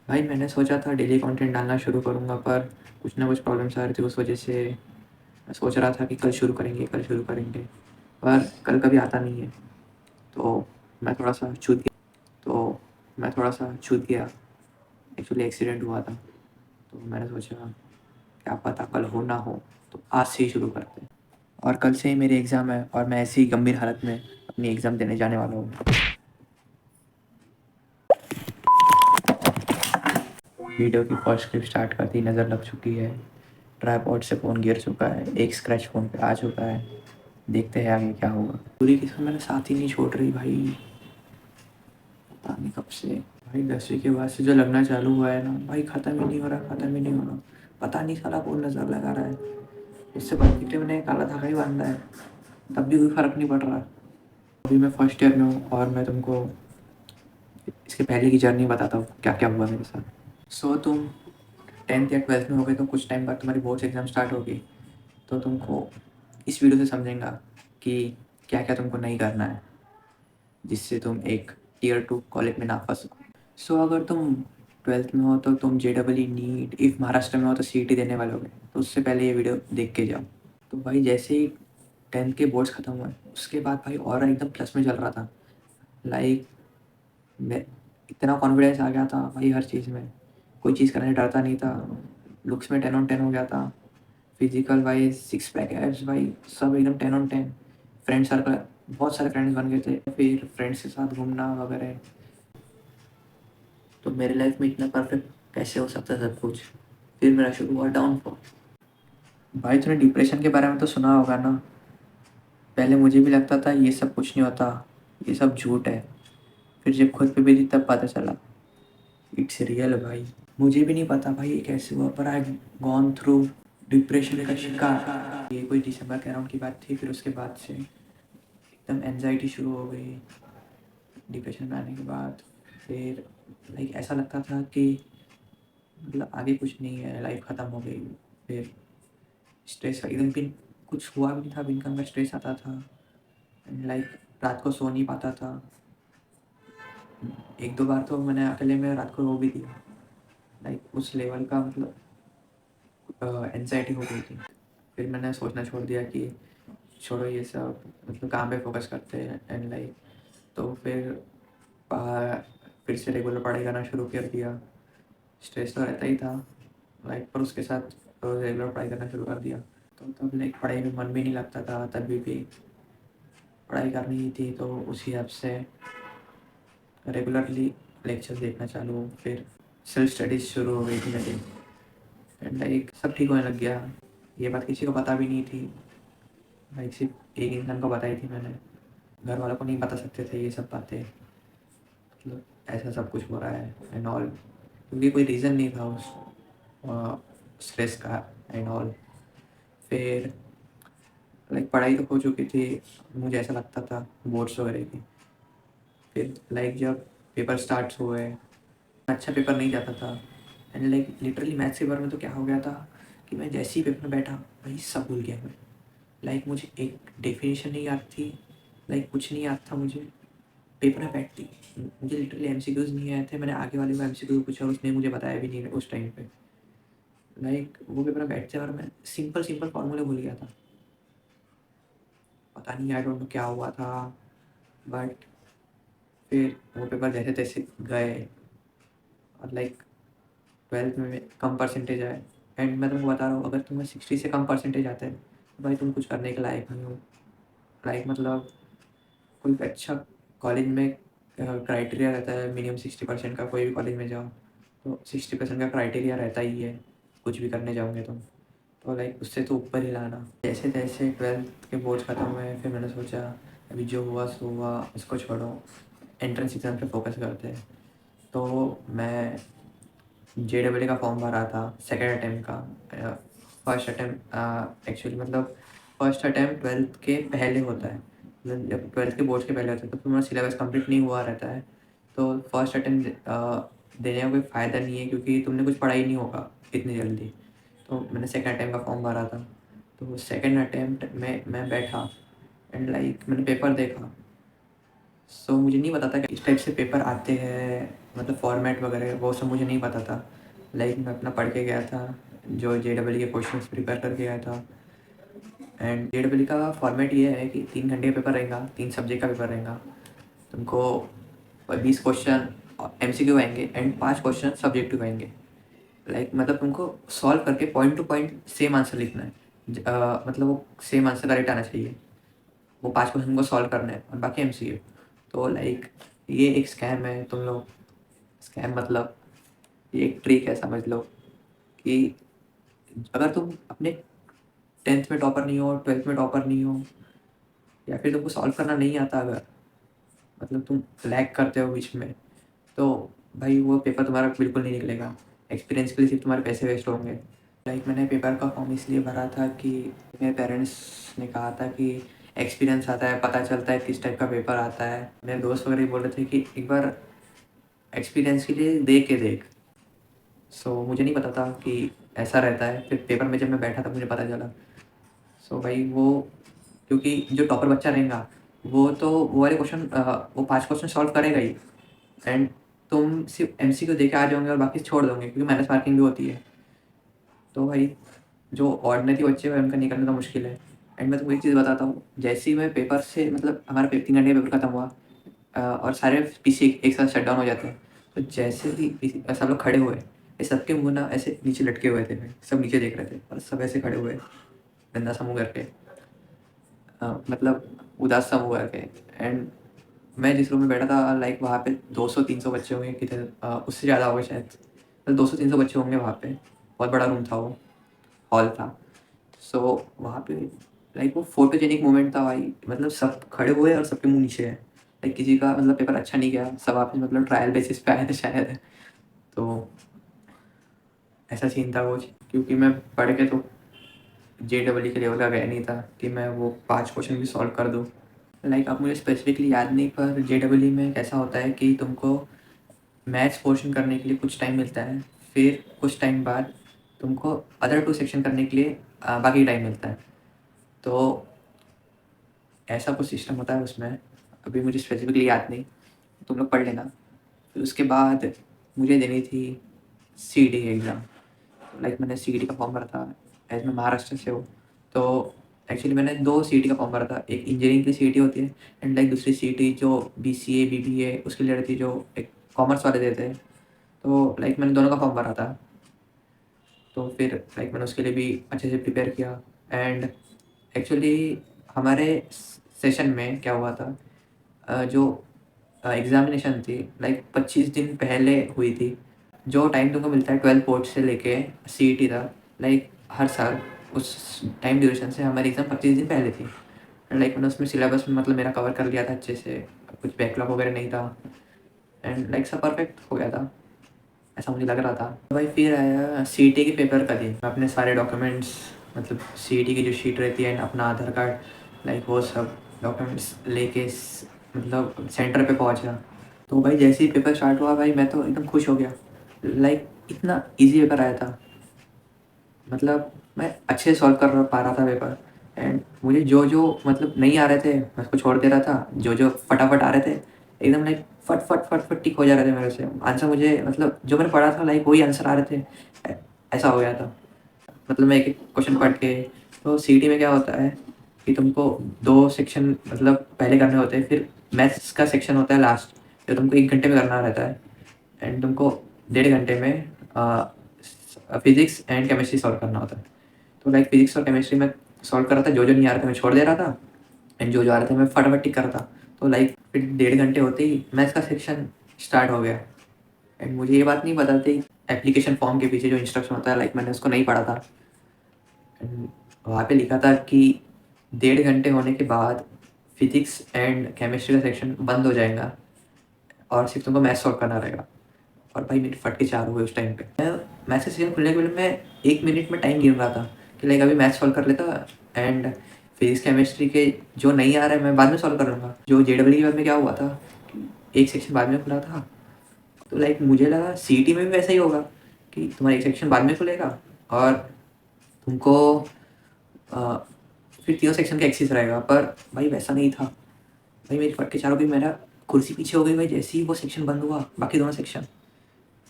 भाई मैंने सोचा था डेली कंटेंट डालना शुरू करूँगा, पर कुछ ना कुछ प्रॉब्लम्स आ रही थी। उस वजह से मैं सोच रहा था कि कल शुरू करेंगे, पर कल कभी आता नहीं है। तो मैं थोड़ा सा छूट गया। एक्चुअली एक्सीडेंट हुआ था, तो मैंने सोचा क्या पता कल हो ना हो, तो आज से ही शुरू करते हैं। और कल से ही मेरी एग्ज़ाम है और मैं ऐसी ही गंभीर हालत में अपनी एग्ज़ाम देने जाने वाला हूँ। वीडियो की फर्स्ट क्लिप स्टार्ट करती ही नज़र लग चुकी है। ट्राइपॉड से फ़ोन गिर चुका है, एक स्क्रैच फ़ोन पे आ चुका है। देखते हैं आगे क्या होगा। पूरी किस्मत मेरा साथ ही नहीं छोड़ रही भाई, पता नहीं कब से। भाई 10वीं के बाद से जो लगना चालू हुआ है ना भाई, ख़त्म ही नहीं हो रहा, ख़त्म ही नहीं हो रहा। पता नहीं साला कौन नज़र लगा रहा है। इससे पॉजिटिव ने काला धागा ही बांधा है, तब भी कोई फ़र्क नहीं पड़ रहा। अभी मैं फर्स्ट ईयर में हूँ और मैं तुमको इसके पहले की जर्नी बताता हूँ क्या क्या हुआ मेरे साथ। तुम 10th या 12th में हो गए, तो कुछ टाइम बाद तुम्हारी बोर्ड्स एग्ज़ाम स्टार्ट होगी। तो तुमको इस वीडियो से समझेंगा कि क्या क्या तुमको नहीं करना है, जिससे तुम एक Tier 2 कॉलेज में ना फंसो। अगर तुम 12th में हो तो तुम JEE नीट, इफ़ महाराष्ट्र में हो तो CET देने वाले होगे, तो उससे पहले ये वीडियो देख के जाओ। तो भाई जैसे ही 10th के बोर्ड्स ख़त्म हुए, उसके बाद भाई और एकदम प्लस में चल रहा था। लाइक मैं इतना कॉन्फिडेंस आ गया था भाई, हर चीज़ में कोई चीज़ करने से डरता नहीं था। लुक्स में 10/10 हो गया था। Physical wise six pack abs भाई सब एकदम 10/10। फ्रेंड सर्कल बहुत सारे फ्रेंड्स बन गए थे, फिर फ्रेंड्स के साथ घूमना वगैरह। तो मेरे लाइफ में इतना परफेक्ट कैसे हो सकता है सब कुछ। फिर मेरा शुरू हुआ डाउनफॉल। भाई तूने डिप्रेशन के बारे में तो सुना होगा ना। पहले मुझे भी लगता था ये सब कुछ नहीं होता, ये सब झूठ है। फिर जब खुद पे भी थी तब पता चला इट्स रियल भाई। मुझे भी नहीं पता भाई ये कैसे हुआ, पर आई गॉन थ्रू डिप्रेशन का शिकार। ये कोई दिसंबर के अराउंड की बात थी। फिर उसके बाद से एकदम एनजाइटी शुरू हो गई डिप्रेशन में आने के बाद। फिर लाइक ऐसा लगता था कि मतलब आगे कुछ नहीं है, लाइफ ख़त्म हो गई। फिर स्ट्रेस एकदम भी कुछ हुआ भी नहीं था, इनकम का स्ट्रेस आता था। लाइक रात को सो नहीं पाता था। एक दो बार तो मैंने अकेले में रात को रो भी दिया। लाइक उस लेवल का मतलब एनजाइटी हो गई थी। फिर मैंने सोचना छोड़ दिया कि छोड़ो ये सब, मतलब काम पे फोकस करते हैं एंड लाइक। तो फिर से रेगुलर पढ़ाई करना शुरू कर दिया। स्ट्रेस तो रहता ही था लाइक, पर उसके साथ रेगुलर पढ़ाई करना शुरू कर दिया। तो तब लाइक पढ़ाई में मन भी नहीं लगता था, तभी भी पढ़ाई करनी ही थी, तो उसी ऐप से रेगुलरली लेक्चर देखना चालू। फिर सेल्फ स्टडीज़ शुरू हो गई थी मेरी एंड लाइक सब ठीक होने लग गया। ये बात किसी को पता भी नहीं थी, लाइक सिर्फ एक इंसान को बताई थी मैंने। घर वालों को नहीं बता सकते थे ये सब बातें, मतलब ऐसा सब कुछ हो रहा है एंड ऑल, क्योंकि कोई रीज़न नहीं था उस स्ट्रेस का एंड ऑल। फिर लाइक पढ़ाई तो हो चुकी थी, मुझे ऐसा लगता था बोर्ड्स वगैरह की। फिर लाइक जब पेपर स्टार्ट हुए, अच्छा पेपर नहीं जाता था and like literally maths paper में तो क्या हो गया था कि मैं जैसे ही पेपर में बैठा वही सब भूल गया मैं। लाइक मुझे एक डेफिनेशन नहीं याद थी, लाइक कुछ नहीं याद था मुझे। पेपर में बैठती मुझे लिटरली एमसीक्यूज़ नहीं आए थे। मैंने आगे वाले को एमसीक्यू पूछा, उसने मुझे बताया भी नहीं उस टाइम पे। लाइक वो पेपर में बैठते और मैं सिंपल सिंपल फार्मूले भूल गया था। पता नहीं, आई डोंट नो क्या हुआ था, बट फिर वो पेपर जैसे तैसे गए। और लाइक 12th में कम परसेंटेज आए एंड मैं तुमको बता रहा हूँ, अगर तुम्हें 60 से कम परसेंटेज आते हैं तो भाई तुम कुछ करने के लायक नहीं हो। लाइक मतलब कोई अच्छा कॉलेज में क्राइटेरिया रहता है मिनिमम 60% का। कोई भी कॉलेज में जाओ तो 60% का क्राइटेरिया रहता ही है कुछ भी करने जाओगे तुम। तो लाइक उससे तो ऊपर ही लाना। जैसे तैसे 12th के बोर्ड्स ख़त्म हुए, फिर मैंने सोचा अभी जो हुआ सो हुआ, इसको छोड़ो, एंट्रेंस एग्ज़ाम पे फोकस करते हैं। तो मैं JEE का फॉर्म भरा था सेकेंड अटैम्प्ट का। फर्स्ट अटैम्प्ट एक्चुअली मतलब फर्स्ट अटैम्प्ट 12th के पहले होता है। मतलब जब 12th के बोर्ड्स के पहले होता है तो तुम्हारा सिलेबस कंप्लीट नहीं हुआ रहता है, तो फर्स्ट अटैम्प्ट देने का कोई फ़ायदा नहीं है, क्योंकि तुमने कुछ पढ़ा ही नहीं होगा इतनी जल्दी। तो मैंने सेकेंड अटैम्प्ट का फॉर्म भरा था। तो सेकेंड अटैम्प्ट में मैं बैठा एंड लाइक मैंने पेपर देखा। मुझे नहीं पता था कि इस टाइप से पेपर आते हैं मतलब फॉर्मेट वगैरह वो सब मुझे नहीं पता था। लाइक मैं अपना पढ़ के गया था, जो JEE के क्वेश्चंस प्रिपेयर करके गया था। एंड JEE का फॉर्मेट ये है कि 3 घंटे का पेपर रहेगा, 3 सब्जेक्ट का पेपर रहेगा। तुमको 20 क्वेश्चन MCQ आएंगे एंड 5 क्वेश्चन सब्जेक्टिव आएंगे। लाइक मतलब तुमको सॉल्व करके point two point same answer लिखना है। मतलब वो सेम आंसर करेक्ट आना चाहिए। वो 5 क्वेश्चन को सॉल्व करना है और बाकी MCQ। तो लाइक ये एक स्कैम है। तुम लोग स्कैम मतलब ये एक ट्रिक है, समझ लो कि अगर तुम अपने 10th में टॉपर नहीं हो, 12th में टॉपर नहीं हो, या फिर तुमको सॉल्व करना नहीं आता, अगर मतलब तुम लैग करते हो बीच में, तो भाई वो पेपर तुम्हारा बिल्कुल नहीं निकलेगा। एक्सपीरियंस के लिए सिर्फ तुम्हारे पैसे वेस्ट होंगे। लाइक मैंने पेपर का फॉर्म इसलिए भरा था कि मेरे पेरेंट्स ने कहा था कि एक्सपीरियंस आता है, पता चलता है किस टाइप का पेपर आता है। मेरे दोस्त वगैरह बोल रहे थे कि एक बार एक्सपीरियंस के लिए दे के देख। मुझे नहीं पता था कि ऐसा रहता है। फिर पेपर में जब मैं बैठा था मुझे पता चला। भाई वो, क्योंकि जो टॉपर बच्चा रहेगा वो तो वो वाले क्वेश्चन, वो 5 क्वेश्चन सॉल्व करेगा ही। एंड तुम सिर्फ MCQ दे के आ जाओगे और बाकी छोड़ दोगे, क्योंकि माइनस मार्किंग भी होती है। तो भाई जो ऑर्डिनरी बच्चे हैं उनका निकलना तो मुश्किल है। एंड मैं तुमको एक चीज़ बताता हूँ, जैसे ही मैं पेपर से मतलब हमारा 3 घंटे का पेपर खत्म हुआ, और सारे PC एक साथ शट डाउन हो जाते हैं। तो जैसे ही PC सब लोग खड़े हुए, ये सबके मुँह ना ऐसे नीचे लटके हुए थे भाई। सब नीचे देख रहे थे और सब ऐसे खड़े हुए, गंदा सा मुँह करके, मतलब उदास सा मुँह करके। एंड मैं जिस रूम में बैठा था, लाइक वहाँ पे 200-300 बच्चे होंगे, कितने उससे ज़्यादा होंगे शायद। तो 200-300 बच्चे होंगे वहाँ पे। बहुत बड़ा रूम था, वो हॉल था। वहाँ पे लाइक वो फोटोजेनिक मोमेंट था भाई। मतलब सब खड़े हुए और सबके मुँह नीचे है। लाइक किसी का मतलब पेपर अच्छा नहीं गया, सब आपने मतलब ट्रायल बेसिस पे आए थे शायद। तो ऐसा सीन था वो, क्योंकि मैं पढ़ के तो JEE के लेवल का गया नहीं था कि मैं वो 5 क्वेश्चन भी सॉल्व कर दूँ। लाइक अब मुझे स्पेसिफिकली याद नहीं, पर JEE में कैसा होता है कि तुमको मैथ्स पोर्शन करने के लिए कुछ टाइम मिलता है, फिर कुछ टाइम बाद तुमको अदर 2 सेक्शन करने के लिए बाकी टाइम मिलता है। तो ऐसा कुछ सिस्टम होता है उसमें। अभी मुझे स्पेसिफिकली याद नहीं, तुम लोग पढ़ लेना। फिर उसके बाद मुझे देनी थी CET की एग्ज़ाम। लाइक मैंने CET का फॉर्म भरा था, एज मैं महाराष्ट्र से हूँ। तो एक्चुअली मैंने 2 CET का फॉर्म भरा था। एक इंजीनियरिंग की CET होती है, एंड लाइक दूसरी CET जो BCA BBA उसके लिए रहती है, जो एक कॉमर्स वाले देते हैं। तो लाइक मैंने दोनों का फॉर्म भरा था। तो फिर लाइक मैंने उसके लिए भी अच्छे से प्रिपेयर किया। एंड एक्चुअली हमारे सेशन में क्या हुआ था, जो एग्ज़ामिनेशन थी लाइक 25 दिन पहले हुई थी। जो टाइम तुमको मिलता है 12 बोर्ड से लेके CET तक, लाइक हर साल उस टाइम ड्यूरेशन से हमारी एग्ज़ाम 25 दिन पहले थी। लाइक मैंने उसमें सिलेबस में मतलब मेरा कवर कर लिया था अच्छे से, कुछ बैकलॉग वगैरह नहीं था। एंड लाइक सब परफेक्ट हो गया था, ऐसा मुझे लग रहा था। भाई फिर आया CET के पेपर का दिन। मैं अपने सारे डॉक्यूमेंट्स, मतलब CET की जो शीट रहती है, अपना आधार कार्ड, लाइक वो सब डॉक्यूमेंट्स लेके मतलब सेंटर पे पहुंचा। तो भाई जैसे ही पेपर स्टार्ट हुआ भाई, मैं तो एकदम खुश हो गया। लाइक इतना इजी पेपर आया था, मतलब मैं अच्छे से सॉल्व कर पा रहा था पेपर। एंड मुझे जो जो मतलब नहीं आ रहे थे मैं उसको छोड़ दे रहा था, जो जो फटाफट आ रहे थे एकदम लाइक फट फट फट फट टिक हो जा रहे थे मेरे से आंसर। मुझे मतलब जो मैंने पढ़ा था लाइक वही आंसर आ रहे थे, ऐसा हो गया था। मतलब मैं एक एक क्वेश्चन पढ़ के। तो CET में क्या होता है कि तुमको 2 सेक्शन मतलब पहले करने होते हैं, फिर मैथ्स का सेक्शन होता है लास्ट, जो तुमको 1 घंटे में करना रहता है। एंड तुमको 1.5 घंटे में फिजिक्स एंड केमिस्ट्री सॉल्व करना होता है। तो लाइक फिजिक्स और केमिस्ट्री में सॉल्व कर रहा था, जो जो नहीं आ रहा था मैं छोड़ दे रहा था, एंड जो जो आ रहा था मैं फटाफट टिक कर रहा था। तो लाइक फिर 1.5 घंटे होते ही मैथ्स का सेक्शन स्टार्ट हो गया। एंड मुझे ये बात नहीं पता थी एप्लीकेशन फॉर्म के पीछे जो इंस्ट्रक्शन होता है, लाइक मैंने उसको नहीं पढ़ा था। एंड वहाँ पे लिखा था कि 1.5 घंटे होने के बाद फिजिक्स एंड केमिस्ट्री का सेक्शन बंद हो जाएगा और सिर्फ तुमको मैथ्स सॉल्व करना रहेगा। और भाई मेरे फट के 4 हुए उस टाइम पे। मैं मैथ्स का सीजन खुलने के पहले मैं 1 मिनट में टाइम गिन रहा था कि लाइक अभी मैथ्स सॉल्व कर लेता, एंड फिजिक्स केमिस्ट्री के जो नहीं आ रहा है मैं बाद में सॉल्व कर लूँगा। जो JEE के बाद में क्या हुआ था, एक सेक्शन बाद में खुला था। तो लाइक मुझे लगा CET में भी वैसा ही होगा कि तुम्हारा एक सेक्शन बाद में खुलेगा और तुमको अ, फिर तीनों सेक्शन का एक्सेस रहेगा। पर भाई वैसा नहीं था। भाई मेरी फट के 4 हो गई। मेरा कुर्सी पीछे हो गई भाई जैसे ही वो सेक्शन बंद हुआ, बाकी दोनों सेक्शन।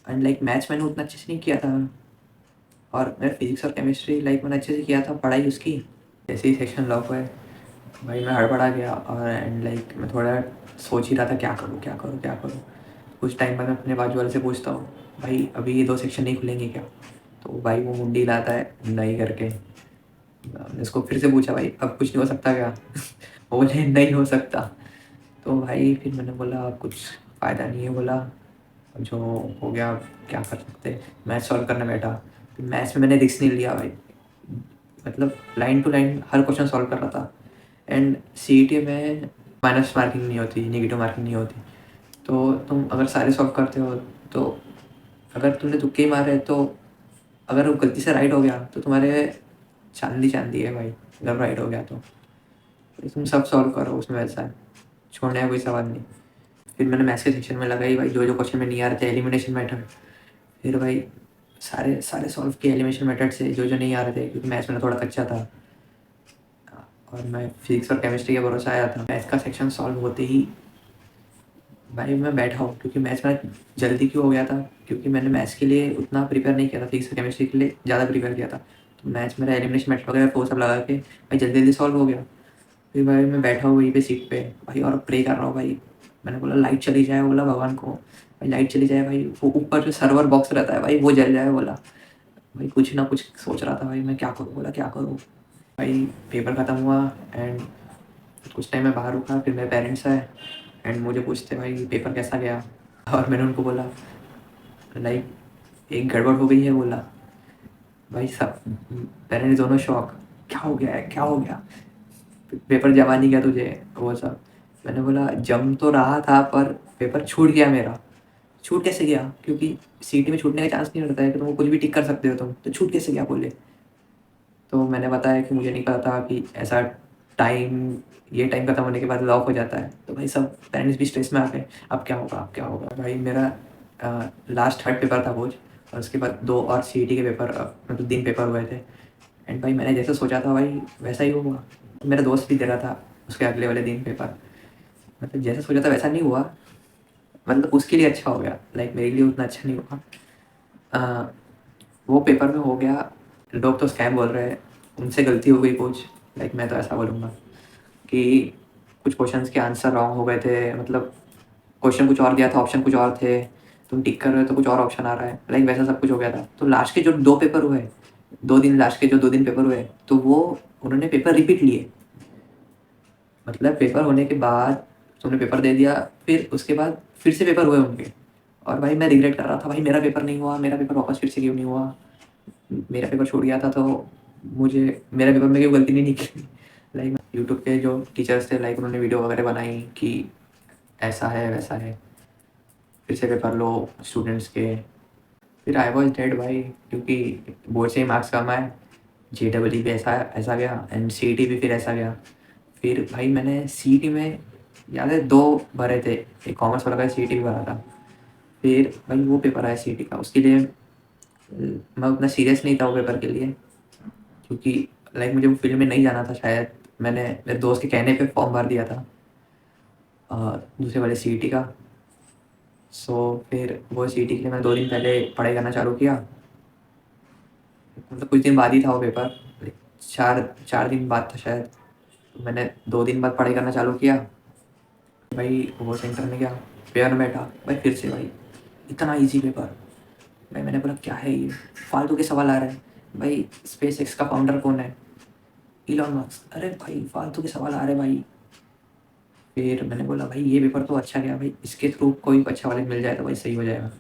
एंड लाइक मैथ्स मैंने उतना अच्छे से नहीं किया था, और मेरा फिजिक्स और केमिस्ट्री लाइक मैंने अच्छे से किया था पढ़ाई उसकी। जैसे ही सेक्शन लॉक हुए भाई मैं हड़बड़ा गया, और एंड लाइक मैं थोड़ा सोच ही रहा था क्या करूँ क्या करूँ क्या करूँ। कुछ टाइम बाद मैं अपने बाजू वाले से पूछता हूँ, भाई अभी ये 2 सेक्शन नहीं खुलेंगे क्या? तो भाई वो मुंडी लाता है नहीं करके। मैंने उसको फिर से पूछा, भाई अब कुछ नहीं हो सकता क्या? वो बोले नहीं हो सकता। तो भाई फिर मैंने बोला अब कुछ फ़ायदा नहीं है, बोला जो हो गया अब क्या कर सकते। मैथ्स सॉल्व करने बैठा, फिर मैथ्स में मैंने रिस्क नहीं लिया भाई, मतलब लाइन टू लाइन हर क्वेश्चन सॉल्व कर रहा था। एंड सीईटी में माइनस मार्किंग नहीं होती, नेगेटिव मार्किंग नहीं होती। तो तुम अगर सारे सॉल्व करते हो, तो अगर तुमने तुक्के ही मारे तो अगर वो गलती से राइट हो गया तो तुम्हारे चांदी चांदी है भाई, अगर राइट हो गया तो तुम सब सॉल्व करो, उसमें वैसा है, छोड़ने का कोई सवाल नहीं। फिर मैंने मैथ्स के सेक्शन में लगाई भाई, जो जो क्वेश्चन में नहीं आ रहे थे एलिमिनेशन मेथड, फिर भाई सारे सारे सॉल्व किए एलिमिनेशन मेथड से, जो जो नहीं आ रहे थे, क्योंकि मैथ्स में थोड़ा कच्चा था और मैं फिजिक्स और केमिस्ट्री के भरोसा आया था। मैथ्स का सेक्शन सॉल्व होते ही भाई मैं बैठा हूँ, क्योंकि मैथ्स में जल्दी क्यों हो गया था, क्योंकि मैंने मैथ्स के लिए उतना प्रिपेयर नहीं किया था, फिजिक्स और केमिस्ट्री के लिए ज़्यादा प्रिपेयर किया था। तो मैथ्स मेरा एलिमिनेशन मेथड वगैरह वो सब लगा के भाई जल्दी जल्दी सॉल्व हो गया। फिर भाई मैं बैठा हूँ वहीं पे सीट पे भाई, और प्रे कर रहा हूँ भाई। मैंने बोला लाइट चली जाए, बोला भगवान को भाई लाइट चली जाए भाई, वो ऊपर जो सर्वर बॉक्स रहता है भाई वो जल जाए, बोला भाई कुछ ना कुछ सोच रहा था भाई मैं क्या करूँ, बोला क्या करूँ। भाई पेपर ख़त्म हुआ एंड कुछ टाइम मैं बाहर रुका, फिर मेरे पेरेंट्स आए एंड मुझे पूछते भाई पेपर कैसा गया, और मैंने उनको बोला लाइक एक गड़बड़ हो गई है, बोला। भाई सब पेरेंट्स दोनों शॉक, क्या हो गया है क्या हो गया, पेपर जमा नहीं गया तुझे, वो सब। मैंने बोला जम तो रहा था पर पेपर छूट गया मेरा। छूट कैसे गया? क्योंकि सीटी में छूटने का चांस नहीं रहता है कि तुम कुछ भी टिक कर सकते हो तुम, तो छूट कैसे गया बोले। तो मैंने बताया कि मुझे नहीं पता था कि ऐसा टाइम, ये टाइम खत्म होने के बाद लॉक हो जाता है। तो भाई सब पेरेंट्स भी स्ट्रेस में आ गए, अब क्या होगा अब क्या होगा। भाई मेरा लास्ट थर्ड पेपर था बोझ, और उसके बाद 2 और सीईटी के पेपर, मतलब 3 पेपर हुए थे। एंड भाई मैंने जैसा सोचा था भाई वैसा ही हुआ। मेरा दोस्त भी दे रहा था उसके अगले वाले दिन पेपर, मतलब जैसा सोचा था वैसा नहीं हुआ, मतलब उसके लिए अच्छा हो गया, लाइक मेरे लिए उतना अच्छा नहीं हुआ। अ, वो पेपर में हो गया, लोग तो स्कैम बोल रहे हैं, उनसे गलती हो गई कुछ, लाइक मैं तो ऐसा बोलूँगा कि कुछ क्वेश्चंस के आंसर रॉन्ग हो गए थे, मतलब क्वेश्चन कुछ और दिया था, ऑप्शन कुछ और थे, तुम टिक कर रहे हो तो कुछ और ऑप्शन आ रहा है, लाइक वैसा सब कुछ हो गया था। तो लास्ट के जो 2 पेपर हुए, 2 दिन, लास्ट के जो 2 दिन पेपर हुए, तो वो उन्होंने पेपर रिपीट लिए। मतलब पेपर होने के बाद तुमने पेपर दे दिया, फिर उसके बाद फिर से पेपर हुए उनके। और भाई मैं रिग्रेट कर रहा था, भाई मेरा पेपर नहीं हुआ, मेरा पेपर वापस फिर से क्यों नहीं हुआ, मेरा पेपर छूट गया था तो मुझे मेरा पेपर में क्यों गलती नहीं निकली। लाइक यूट्यूब पे जो टीचर्स थे, लाइक उन्होंने वीडियो वगैरह बनाई कि ऐसा है वैसा है, फिर से पेपर लो स्टूडेंट्स के। फिर आई वॉज डेड भाई, क्योंकि बोर्ड से ही मार्क्स कम आए, JEE भी ऐसा ऐसा गया एंड CET भी फिर ऐसा गया। फिर भाई मैंने CET में याद है 2 भरे थे, एक कॉमर्स वाला का CET भी भरा था। फिर भाई वो पेपर आया CET का, उसके लिए मैं उतना सीरियस नहीं था वो पेपर के लिए, क्योंकि लाइक मुझे वो फील्ड में नहीं जाना था शायद। मैंने मेरे दोस्त के कहने पे फॉर्म भर दिया था दूसरे वाले CET का। सो फिर वो CET के लिए मैं 2 दिन पहले पढ़ाई करना चालू किया, मतलब कुछ दिन बाद ही था वो पेपर, 4 दिन बाद था शायद। तो मैंने 2 दिन बाद पढ़ाई करना चालू किया भाई, वो सेंटर में गया, पेपर में बैठा भाई, फिर से भाई इतना इजी पेपर। भाई मैंने बोला क्या है ये, फालतू के सवाल आ रहे हैं। भाई स्पेस एक्स का फाउंडर कौन है? Elon Musk. अरे भाई फालतू के सवाल आ रहे भाई। फिर मैंने बोला भाई ये पेपर तो अच्छा गया भाई, इसके थ्रू कोई अच्छा वाले मिल जाए तो भाई सही हो जाएगा।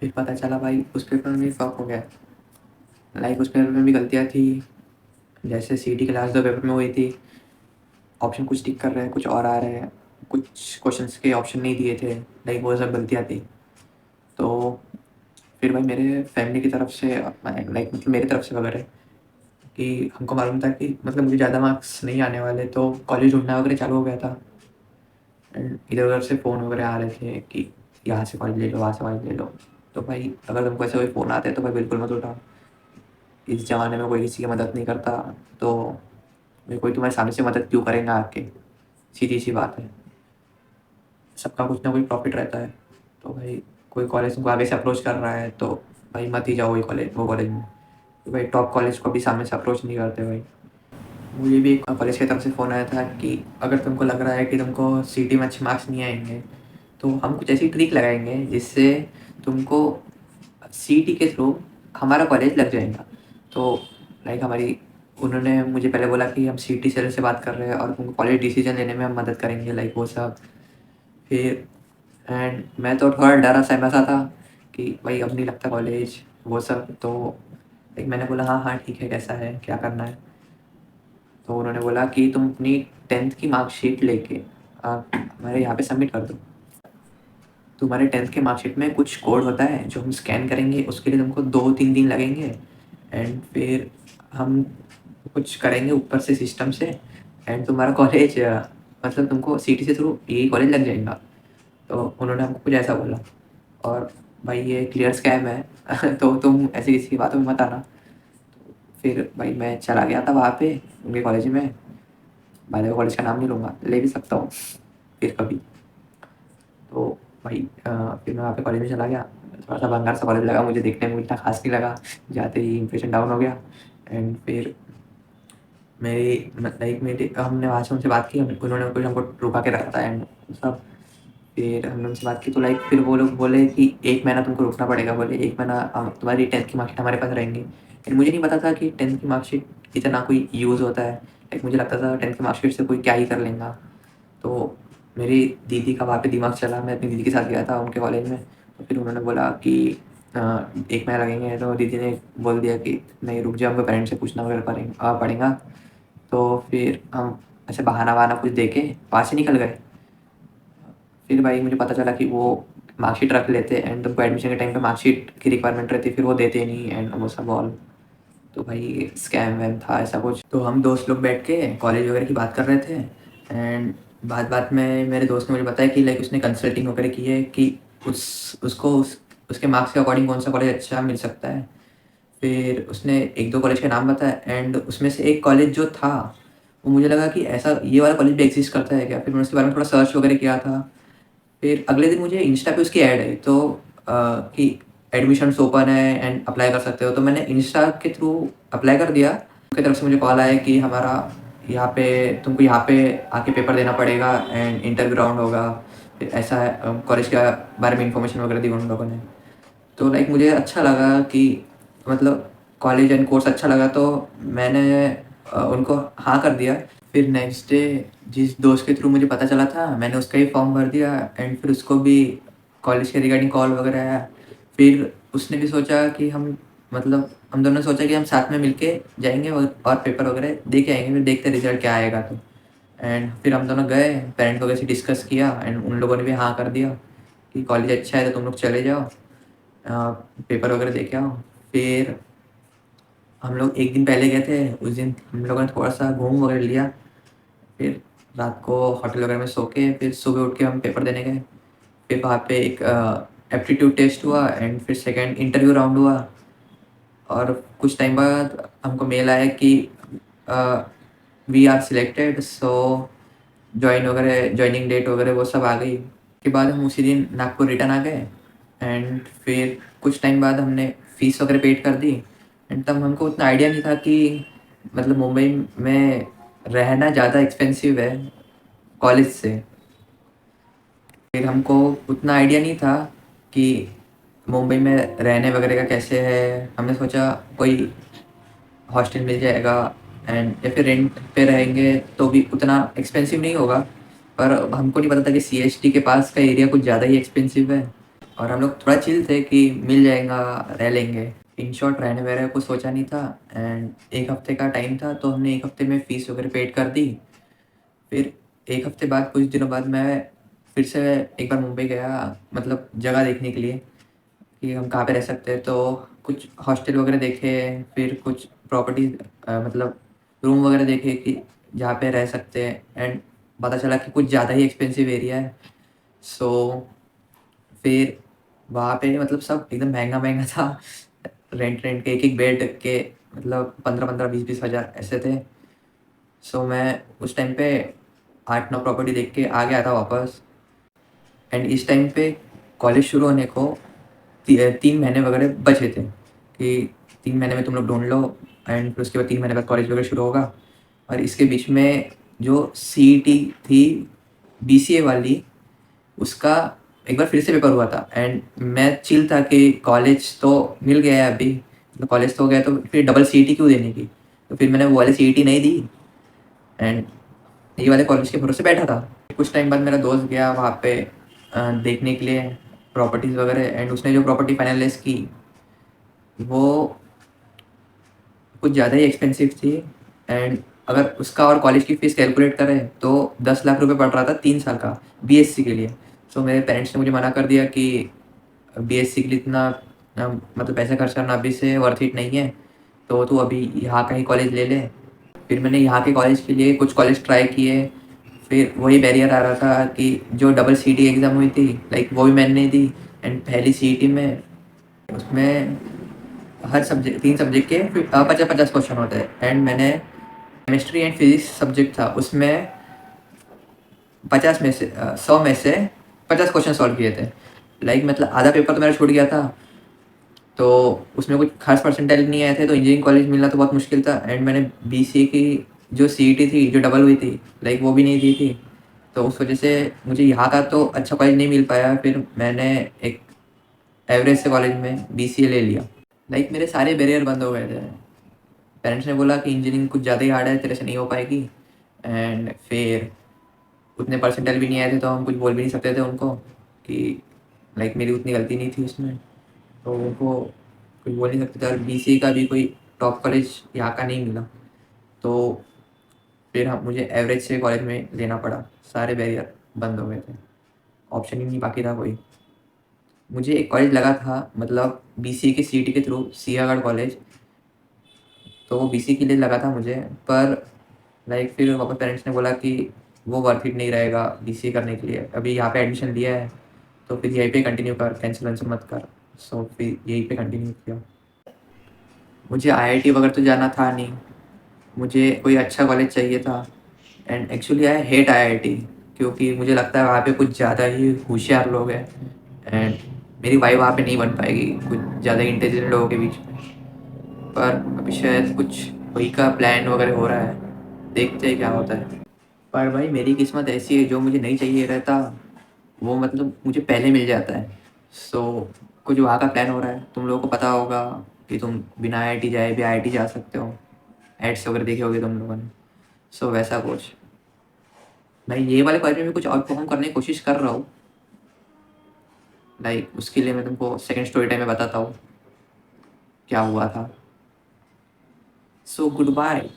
फिर पता चला भाई उस पेपर में भी फक हो गया, लाइक उस पेपर में भी गलतियाँ थी, जैसे CET के लास्ट 2 पेपर में हुई थी। ऑप्शन कुछ टिक कर रहे हैं, कुछ और आ रहे हैं, कुछ क्वेश्चंस के ऑप्शन नहीं दिए थे, लाइक वो सब गलतियाँ थी। तो फिर भाई मेरे फैमिली की तरफ से, लाइक मतलब मेरी तरफ से वगैरह, कि हमको मालूम था कि मतलब मुझे ज़्यादा मार्क्स नहीं आने वाले, तो कॉलेज ढूँढना वगैरह चालू हो गया था। एंड इधर-उधर से फ़ोन वगैरह आ रहे थे कि यहाँ से कॉलेज ले लो, वहाँ से कॉलेज ले लो। तो भाई अगर तुमको ऐसे कोई फ़ोन आते हैं तो भाई बिल्कुल मत उठाओ। इस ज़माने में कोई किसी की मदद नहीं करता, तो कोई तुम्हारे सामने से मदद क्यों करेगा आके? सीधी-सी बात है। सबका कुछ ना कुछ प्रॉफिट रहता है। तो भाई कोई कॉलेज तुमको आगे से अप्रोच कर रहा है तो भाई मत ही जाओ वो कॉलेज में। तो भाई टॉप कॉलेज को भी सामने से अप्रोच नहीं करते भाई। मुझे भी एक कॉलेज की तरफ से फ़ोन आया था कि अगर तुमको लग रहा है कि तुमको सीटी में अच्छे मार्क्स नहीं आएंगे तो हम कुछ ऐसी ट्रिक लगाएंगे जिससे तुमको सीटी के थ्रू हमारा कॉलेज लग जाएगा। तो लाइक हमारी उन्होंने मुझे पहले बोला कि हम सीटी सेल से बात कर रहे हैं और तुमको कॉलेज डिसीजन लेने में हम मदद करेंगे, लाइक वो सब। फिर एंड मैं तो थोड़ा डरा सहमा सा था कि भाई अब नहीं लगता कॉलेज वो सब। तो एक मैंने बोला हाँ हाँ ठीक है, कैसा है, क्या करना है। तो उन्होंने बोला कि तुम अपनी 10th की मार्कशीट लेके हमारे यहाँ पे सबमिट कर दो। तुम्हारे 10th के मार्कशीट में कुछ कोड होता है जो हम स्कैन करेंगे, उसके लिए तुमको 2-3 दिन लगेंगे। एंड फिर हम कुछ करेंगे ऊपर से सिस्टम से एंड तुम्हारा कॉलेज मतलब तुमको सीटी से थ्रू ये कॉलेज लग जाएगा। तो उन्होंने हमको कुछ ऐसा बोला। और भाई ये क्लियर स्कैम है तो तुम ऐसी किसी की बातों में मत आना। फिर भाई मैं चला गया था वहाँ पे उनके कॉलेज में। मैं कॉलेज का नाम नहीं लूँगा, ले भी सकता हूँ फिर कभी। तो भाई फिर मैं वहाँ पे कॉलेज में चला गया। थोड़ा सा भंगार सा कॉलेज लगा मुझे, देखने में इतना खास नहीं लगा। जाते ही इंप्रेशन डाउन हो गया। एंड फिर मेरी लाइक मेरी हमने वहाँ से उनसे बात की, उन्होंने कुछ हमको रुका के रखा था एंड सब। फिर हमने उनसे बात की तो लाइक फिर वो लोग बोले कि 1 महीना तुमको रुकना पड़ेगा। बोले 1 महीना तुम्हारी 10th की मार्कशीट हमारे पास रहेंगी। एंड मुझे नहीं पता था कि 10th की मार्कशीट इतना कोई यूज़ होता है। लाइक मुझे लगता था 10th की मार्कशीट से कोई क्या ही कर लेगा। तो मेरी दीदी का वहाँ पे दिमाग चला, मैं अपनी दीदी के साथ गया था उनके कॉलेज में। तो फिर उन्होंने बोला कि 1 महीना लगेंगे। तो दीदी ने बोल दिया कि नहीं रुक जाओ, हमको पेरेंट्स से पूछना वगैरह पड़ेगा। तो फिर हम ऐसे बहाना वहाना कुछ दे के वहाँ से निकल गए। फिर भाई मुझे पता चला कि वो मार्कशीट रख लेते एंड तुमको एडमिशन के टाइम पे मार्कशीट की रिक्वायरमेंट रहती, फिर वो देते नहीं एंड वो सब ऑल। तो भाई स्कैम वैम था ऐसा कुछ। तो हम दोस्त लोग बैठ के कॉलेज वगैरह की बात कर रहे थे। एंड बात बात में मेरे दोस्त ने मुझे बताया कि लाइक उसने कंसल्टिंग वगैरह की है कि उसके मार्क्स के अकॉर्डिंग कौन सा कॉलेज अच्छा मिल सकता है। फिर उसने 1-2 कॉलेज के नाम बताया एंड उसमें से एक कॉलेज जो था वो मुझे लगा कि ऐसा ये वाला कॉलेज भी एग्जिस्ट करता है क्या। फिर मैंने उसके बारे में थोड़ा सर्च वगैरह किया था। फिर अगले दिन मुझे इंस्टा पे उसकी ऐड आई तो कि एडमिशन्स ओपन है एंड अप्लाई कर सकते हो। तो मैंने इंस्टा के थ्रू अप्लाई कर दिया। उनकी तरफ से मुझे कॉल आया कि हमारा यहाँ पे तुमको यहाँ पे आके पेपर देना पड़ेगा एंड इंटरव्यू राउंड होगा। फिर ऐसा है कॉलेज के बारे में इंफॉर्मेशन वगैरह दी उन लोगों ने। तो लाइक मुझे अच्छा लगा कि मतलब कॉलेज एंड कोर्स अच्छा लगा तो मैंने उनको हाँ कर दिया। फिर नेक्स्ट डे जिस दोस्त के थ्रू मुझे पता चला था मैंने उसका ही फॉर्म भर दिया एंड फिर उसको भी कॉलेज के रिगार्डिंग कॉल वगैरह आया। फिर उसने भी सोचा कि हम दोनों ने सोचा कि हम साथ में मिलके जाएंगे और पेपर वगैरह दे के आएंगे, फिर देखते रिजल्ट क्या आएगा। तो एंड फिर हम दोनों गए, पेरेंट्स वगैरह से डिस्कस किया एंड उन लोगों ने भी हाँ कर दिया कि कॉलेज अच्छा है तो तुम लोग चले जाओ, पेपर वगैरह दे के आओ। फिर हम लोग एक दिन पहले गए थे, उस दिन हम लोगों ने थोड़ा सा घूम वगैरह लिया। फिर रात को होटल वगैरह में सो के फिर सुबह उठ के हम पेपर देने गए। फिर वहाँ पे एक एप्टीट्यूड टेस्ट हुआ एंड फिर सेकंड इंटरव्यू राउंड हुआ। और कुछ टाइम बाद हमको मेल आया कि we are selected, so joining date वगैरह वो सब आ गई। के बाद हम उसी दिन नागपुर रिटर्न आ गए। एंड फिर कुछ टाइम बाद हमने फ़ीस वगैरह पेड कर दी। एंड तब हमको उतना आइडिया नहीं था कि मतलब मुंबई में रहना ज़्यादा एक्सपेंसिव है कॉलेज से। फिर हमको उतना आइडिया नहीं था कि मुंबई में रहने वगैरह का कैसे है। हमने सोचा कोई हॉस्टल मिल जाएगा एंड या फिर रेंट पे रहेंगे तो भी उतना एक्सपेंसिव नहीं होगा। पर हमको नहीं पता था कि सीएसटी के पास का एरिया कुछ ज़्यादा ही एक्सपेंसिव है। और हम लोग थोड़ा चिल थे कि मिल जाएगा, रह लेंगे। इन शॉर्ट रहने वगैरह कुछ सोचा नहीं था। एंड 1 हफ्ते का टाइम था तो हमने 1 हफ्ते में फ़ीस वगैरह पेड कर दी। फिर 1 हफ्ते बाद कुछ दिनों बाद मैं फिर से एक बार मुंबई गया, मतलब जगह देखने के लिए कि हम कहाँ पे रह सकते हैं। तो कुछ हॉस्टल वगैरह देखे, फिर कुछ प्रॉपर्टी मतलब रूम वगैरह देखे कि जहाँ पे रह सकते हैं। एंड पता चला कि कुछ ज़्यादा ही एक्सपेंसिव एरिया है। सो फिर वहाँ पे मतलब सब एकदम महंगा था। रेंट के एक बेड के मतलब 15-15 20-20 हज़ार ऐसे थे। सो मैं उस टाइम पे 8-9 प्रॉपर्टी देख के आ गया था वापस। एंड इस टाइम पे कॉलेज शुरू होने को 3 महीने वगैरह बचे थे कि 3 महीने में तुम लोग ढूँढ लो एंड फिर उसके बाद 3 महीने बाद कॉलेज वगैरह शुरू होगा। और इसके बीच में जो सीईटी थी बीसीए वाली, उसका एक बार फिर से पेपर हुआ था एंड मैं चिल था कि कॉलेज तो मिल गया है अभी, तो कॉलेज तो हो गया तो फिर डबल सीईटी क्यों देने की। तो फिर मैंने वो वाली सीईटी नहीं दी एंड ये वाले कॉलेज के भरोसे बैठा था। कुछ टाइम बाद मेरा दोस्त गया वहाँ पे देखने के लिए प्रॉपर्टीज़ वगैरह एंड उसने जो प्रॉपर्टी फाइनलाइज की वो कुछ ज़्यादा ही एक्सपेंसिव थी एंड अगर उसका और कॉलेज की फ़ीस कैलकुलेट करें तो 10 लाख रुपए पड़ रहा था 3 साल का बीएससी के लिए। सो मेरे पेरेंट्स ने मुझे मना कर दिया कि बीएससी के लिए इतना मतलब पैसा खर्च करना अभी से वर्थ इट नहीं है, तो तू अभी यहाँ का ही कॉलेज ले ले। फिर मैंने यहाँ के कॉलेज के लिए कुछ कॉलेज ट्राई किए, फिर वही बैरियर आ रहा था कि जो डबल सीईटी एग्ज़ाम हुई थी लाइक वो भी मैंने नहीं दी एंड पहली सीईटी में उसमें हर सब्जेक्ट 3 सब्जेक्ट के फिर 50-50 क्वेश्चन होते हैं एंड मैंने केमिस्ट्री एंड फिजिक्स सब्जेक्ट था उसमें 50 में से 100 में से 50 क्वेश्चन सॉल्व किए थे। लाइक मतलब आधा पेपर तो मेरा छूट गया था, तो उसमें कुछ खास परसेंटाइल नहीं आए थे, तो इंजीनियरिंग कॉलेज मिलना तो बहुत मुश्किल था एंड मैंने बीसीए की जो सीईटी थी जो डबल हुई थी लाइक वो भी नहीं दी थी। तो उस वजह से मुझे यहाँ का तो अच्छा कॉलेज नहीं मिल पाया, फिर मैंने एक एवरेज से कॉलेज में बीसीए ले लिया। लाइक मेरे सारे बैरियर बंद हो गए थे। पेरेंट्स ने बोला कि इंजीनियरिंग कुछ ज़्यादा ही हार्ड है, तेरे से नहीं हो पाएगी एंड फिर उतने परसेंटाइल भी नहीं आए थे तो हम कुछ बोल भी नहीं सकते थे उनको कि लाइक मेरी उतनी गलती नहीं थी उसमें, तो उनको कुछ बोल नहीं सकते थे। और बीसीए का भी कोई टॉप कॉलेज यहाँ का नहीं मिला, तो फिर हम मुझे एवरेज से कॉलेज में लेना पड़ा। सारे बैरियर बंद हो गए थे, ऑप्शन ही नहीं बाकी था कोई। मुझे एक कॉलेज लगा था मतलब बीसीए के सीईटी के थ्रू, सियागढ़ कॉलेज, तो वो बीसीए के लिए लगा था मुझे, पर लाइक फिर वापस पेरेंट्स ने बोला कि वो वर्थ इट नहीं रहेगा बीसीए करने के लिए, अभी यहाँ पे एडमिशन लिया है तो फिर यहीं पे कंटिन्यू कर, कैंसिल वैंसिल मत कर। सो फिर यहीं पे कंटिन्यू किया। मुझे आईआईटी वगैरह तो जाना था नहीं, मुझे कोई अच्छा कॉलेज चाहिए था and actually I hate IIT, क्योंकि मुझे लगता है वहाँ पे कुछ ज़्यादा ही होशियार लोग हैं एंड मेरी वाइब वहाँ पे नहीं बन पाएगी कुछ ज़्यादा इंटेलिजेंट लोगों के बीच में। पर अभी शायद कुछ वही का प्लान वगैरह हो रहा है, देखते हैं क्या होता है। पर भाई मेरी किस्मत ऐसी है जो मुझे नहीं चाहिए रहता वो मतलब मुझे पहले मिल जाता है। सो कुछ वहाँ का प्लान हो रहा है, तुम लोगों को पता होगा कि तुम बिना आईआईटी जाए भी आईआईटी जा सकते हो, एड्स वगैरह देखे होगे तुम लोगों ने। सो वैसा कुछ मैं ये वाले कॉलेज में भी कुछ और परफॉर्म करने की कोशिश कर रहा हूँ। लाइक उसके लिए मैं तुमको सेकंड स्टोरी टाइम में बताता हूँ क्या हुआ था। So good bye.